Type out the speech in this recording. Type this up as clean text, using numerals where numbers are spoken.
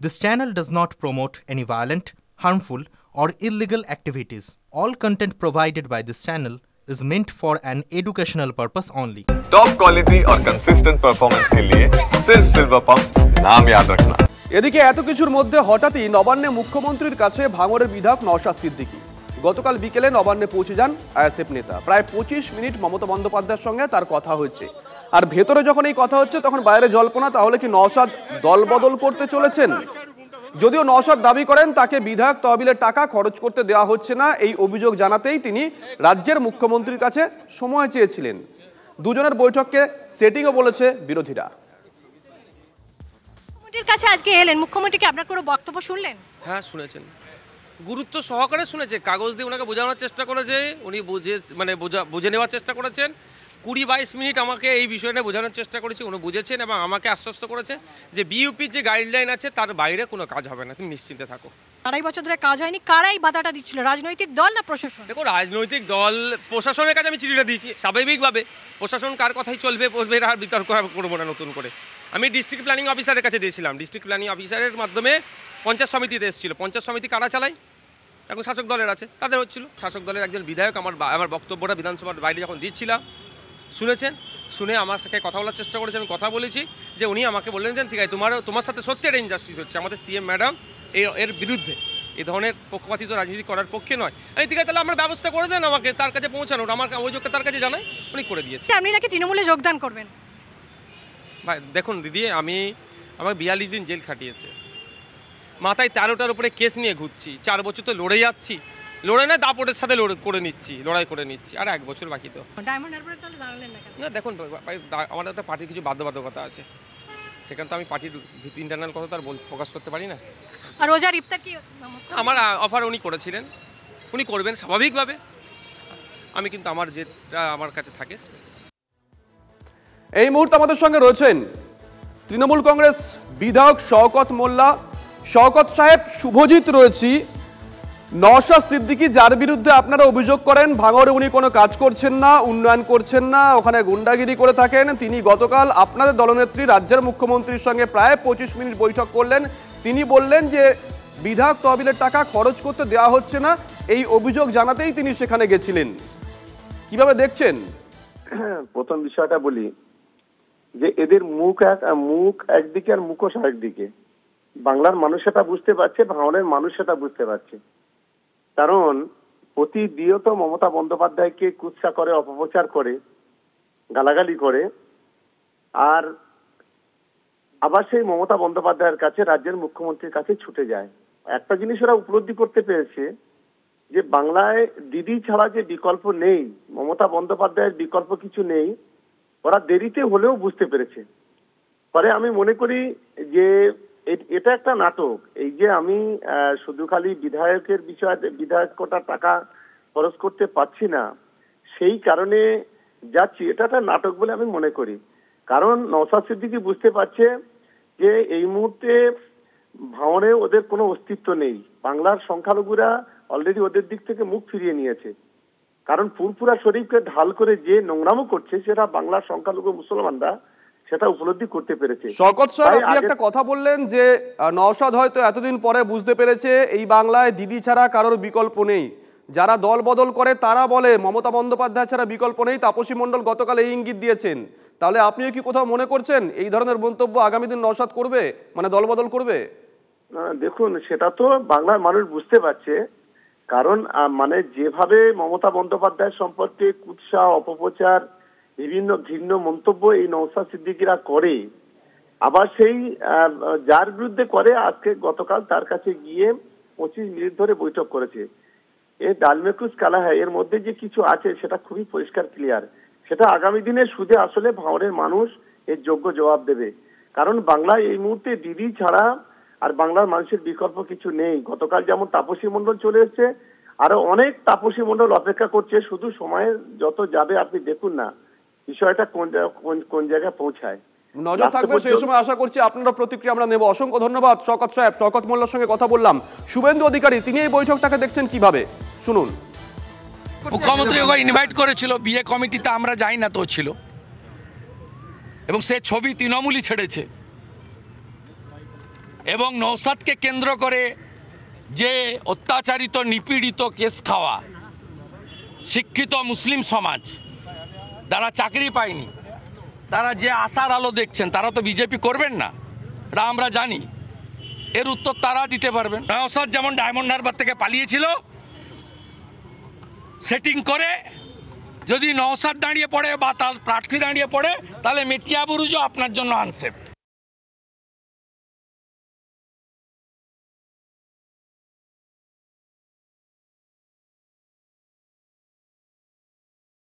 This channel does not promote any violent, harmful, or illegal activities. All content provided by this channel is meant for an educational purpose only. Top quality और consistent performance के लिए सिर्फ silver pump नाम याद रखना। এদিকে এত কিছুর মধ্যে হঠাৎই নবান্নে মুখ্যমন্ত্রীর কাছে ভাঙড়ের বিধায়ক নওশাদ সিদ্দিকী গতকাল বিকেলে নবান্নে পৌঁছে যান আইএসএফ নেতা। প্রায় 25 মিনিট মমতা বন্দ্যোপাধ্যায়ের সঙ্গে তার কথা হয়েছে। আর ভেতরে যখন এই কথা হচ্ছে তখন বাইরে জল্পনা, তাহলে কি নওশাদ দলবদল করতে চলেছেন? যদিও নওশাদ দাবি করেন তাকে বিধায়ক তহবিলের টাকা খরচ করতে দেওয়া হচ্ছে না, এই অভিযোগ জানাতেই তিনি রাজ্যের মুখ্যমন্ত্রীর কাছে সময় চেয়েছিলেন। দুজনের বৈঠককে সেটিংও বলেছে বিরোধীরা। মুখ্যমন্ত্রীর কাছে আজকে এলেন, মুখ্যমন্ত্রী কি আপনার কোনো বক্তব্য শুনলেন? হ্যাঁ, শুনেছেন, গুরুত্ব সহকারে শুনেছে। কাগজ দিয়ে ওনাকে বোঝানোর চেষ্টা করেছে, উনি বুঝে নেওয়ার চেষ্টা করেছেন। 20-22 মিনিট আমাকে এই বিষয়টা বোঝানোর চেষ্টা করেছি, উনি বুঝেছেন এবং আমাকে আশ্বস্ত করেছে যে বিইউপির যে গাইডলাইন আছে তার বাইরে কোনো কাজ হবে না, তুমি নিশ্চিন্তে থাকো। 2.5 বছর ধরে কাজ হয়নি, কারাই বাধাটা দিচ্ছিল, রাজনৈতিক দল না প্রশাসন? দেখো, রাজনৈতিক দল প্রশাসনের কাছে আমি চিঠিটা দিয়েছি, স্বাভাবিকভাবে প্রশাসন কার কথাই চলবে আর বিতর্ক করবো না নতুন করে। আমি ডিস্ট্রিক্ট প্ল্যানিং অফিসারের কাছে দিয়েছিলাম, ডিস্ট্রিক্ট প্ল্যানিং অফিসারের মাধ্যমে পঞ্চায়েত সমিতিতে এসেছিল। পঞ্চায়েত সমিতি কারা চালায়? এখন শাসক দলের আছে, তাদের হচ্ছিল। শাসক দলের একজন বিধায়ক আমার বক্তব্যটা বিধানসভার বাইরে যখন দিচ্ছিলাম শুনেছেন, শুনে আমার সাথে কথা বলার চেষ্টা করেছে। আমি কথা বলেছি যে উনি আমাকে বললেন যে ঠিক আছে, তোমার সাথে সত্যি একটা ইনজাস্টিস হচ্ছে, আমাদের সিএম ম্যাডাম এর বিরুদ্ধে এই ধরনের পক্ষপাতিত রাজনীতি করার পক্ষে নয়। এই ঠিক আছে, তাহলে আমার ব্যবস্থা করে দেন, আমাকে তার কাছে পৌঁছানোর, আমার অভিযোগটা তার কাছে জানাই, উনি করে দিয়েছে। আপনি নাকি তৃণমূলে যোগদান করবেন? ভাই দেখুন দিদি, আমার 42 দিন জেল খাটিয়েছে, মাথায় 13টার উপরে কেস নিয়ে ঘুরছি, 4 বছর তো লড়ে যাচ্ছি, লড়াই না দাপটের সাথে লড়াই করে নিচ্ছি, আর 1 বছর বাকি তো। ডায়মন্ড হারবারে তাহলে দাঁড়ালেন না কেন? না দেখুন, আমাদের একটা পার্টির কিছু বাধ্যবাধকতা আছে, সেখানে তো আমি পার্টির ইন্টারনাল কথা তো আর প্রকাশ করতে পারি না। আর রোজার ইফতার কি আমার অফার উনি করেছিলেন, উনি করবেন স্বাভাবিকভাবে, আমি কিন্তু আমার যেটা আমার কাছে থাকে সেটা। এই মুহূর্তে আমাদের সঙ্গে রয়েছেন তৃণমূল কংগ্রেস বিধায়ক শওকত মোল্লা। শওকত সাহেব, শুভজিৎ রয়েছি। নওশাদ সিদ্দিকী যার বিরুদ্ধে আপনারা অভিযোগ করেন ভাঙড়ে উনি কোনো কাজ করছেন না, উন্নয়ন করছেন না, ওখানে গুন্ডাগিরি করে থাকেন, তিনি গতকাল আপনাদের দলনেত্রী রাজ্যের মুখ্যমন্ত্রীর সঙ্গে প্রায় 25 মিনিট বৈঠক করলেন। তিনি বললেন যে বিধায়ক তহবিলের টাকা খরচ করতে দেওয়া হচ্ছে না, এই অভিযোগ জানাতেই তিনি সেখানে গেছিলেন। কিভাবে দেখছেন? প্রথম বিষয়টা বলি যে এদের মুখ একদিকে আর মুখোশ আরেকদিকে। বাংলার মানুষ সেটা বুঝতে পারছে, ভাঙড়ের মানুষ সেটা বুঝতে পারছে। কারণ প্রতিনিয়ত মমতা বন্দ্যোপাধ্যায়কে কুৎসা করে, অপপ্রচার করে, গালাগালি করে, আর আবার সেই মমতা বন্দ্যোপাধ্যায়ের কাছে, রাজ্যের মুখ্যমন্ত্রীর কাছে ছুটে যায়। একটা জিনিস ওরা উপলব্ধি করতে পেরেছে যে বাংলায় দিদি ছাড়া যে বিকল্প নেই, মমতা বন্দ্যোপাধ্যায়ের বিকল্প কিছু নেই, ওরা দেরিতে হলেও বুঝতে পেরেছে। পরে আমি মনে করি যে এটা একটা নাটক। এই যে আমি শুধু খালি বিধায়কের বিষয়ে বিধায়কটা টাকা খরচ করতে পারছি না, সেই কারণে যাচ্ছি, এটা একটা নাটক বলে আমি মনে করি। কারণ নওশাদ সিদ্দিকী বুঝতে পারছে যে এই মুহূর্তে ভাঙড়ে ওদের কোনো অস্তিত্ব নেই। বাংলার সংখ্যালঘুরা অলরেডি ওদের দিক থেকে মুখ ফিরিয়ে নিয়েছে। কারণ ফুরফুরা শরীফকে ঢাল করে যে নোংরামো করছে, সেটা বাংলার সংখ্যালঘু মুসলমানরা সেটা উপলব্ধি করতে পেরেছে। শওকত সাহেব, আপনি একটা কথা বললেন যে নওশাদ হয়তো এতদিন পরে বুঝতে পেরেছে এই বাংলায় দিদি ছাড়া কারোর বিকল্প নেই। যারা দল বদল করে তারা বলে মমতা বন্দ্যোপাধ্যায় ছাড়া বিকল্প নেই, তাপসী মণ্ডল গতকাল এই ইঙ্গিত দিয়েছেন। তাহলে আপনিও কি কোথাও মনে করছেন এই ধরনের মন্তব্য আগামী দিন নওশাদ করবে, মানে দল বদল করবে? দেখুন, সেটা তো বাংলার মানুষ বুঝতে পারছে। কারণ মানে যেভাবে মমতা বন্দ্যোপাধ্যায় সম্পর্কে কুৎসা, অপপ্রচার, বিভিন্ন ঘৃণ্য মন্তব্য এই নওশাদ সিদ্দিকীরা করে, আবার সেই যার বিরুদ্ধে করে আজকে গতকাল তার কাছে গিয়ে 25 মিনিট ধরে বৈঠক করেছে। এই ডালমেকুস কালা হয়, এর মধ্যে যে কিছু আছে সেটা খুবই পরিষ্কার ক্লিয়ার। সেটা আগামী দিনে সুদে আসলে ভাঙড়ের মানুষ এর যোগ্য জবাব দেবে। কারণ বাংলায় এই মুহূর্তে দিদি ছাড়া আর বাংলার মানুষের বিকল্প কিছু নেই। গতকাল যেমন তাপসী মণ্ডল চলে এসছে, আরো অনেক তাপসী মণ্ডল অপেক্ষা করছে। শুধু সময় যত যাবে আপনি দেখুন না বিষয়টা কোন জায়গায় পৌঁছায়। নজর থাকবে সেই সময়, আশা করছি আপনারা প্রতিক্রিয়া আমরা নেব। অসংখ্য ধন্যবাদ শওকত সাহেব। শওকত মোল্লার সঙ্গে কথা বললাম। শুভেন্দু অধিকারী, তিনি এই বৈঠকটাকে দেখছেন কিভাবে, শুনুন। মুখ্যমন্ত্রী ওকে ইনভাইট করেছিল, বিয়ে কমিটিতে আমরা যাই না তো ছিল, এবং সে ছবি তৃণমূলই ছেড়েছে। এবং নওশাদকে কেন্দ্র করে যে অত্যাচারিত নিপীড়িত কেস খাওয়া শিক্ষিত মুসলিম সমাজ, যারা চাকরি পায়নি, তারা যে আশার আলো দেখছেন, তারা তো বিজেপি করবেন না, এটা আমরা জানি। এর উত্তর তারা দিতে পারবেন। নওশাদ যেমন ডায়মন্ড হারবার থেকে পালিয়েছিল, সেটিং করে যদি নওশাদ দাঁড়িয়ে পড়ে বা তার প্রার্থী দাঁড়িয়ে পড়ে, তাহলে মেটিয়া বুরুজও আপনার জন্য আনসেফ।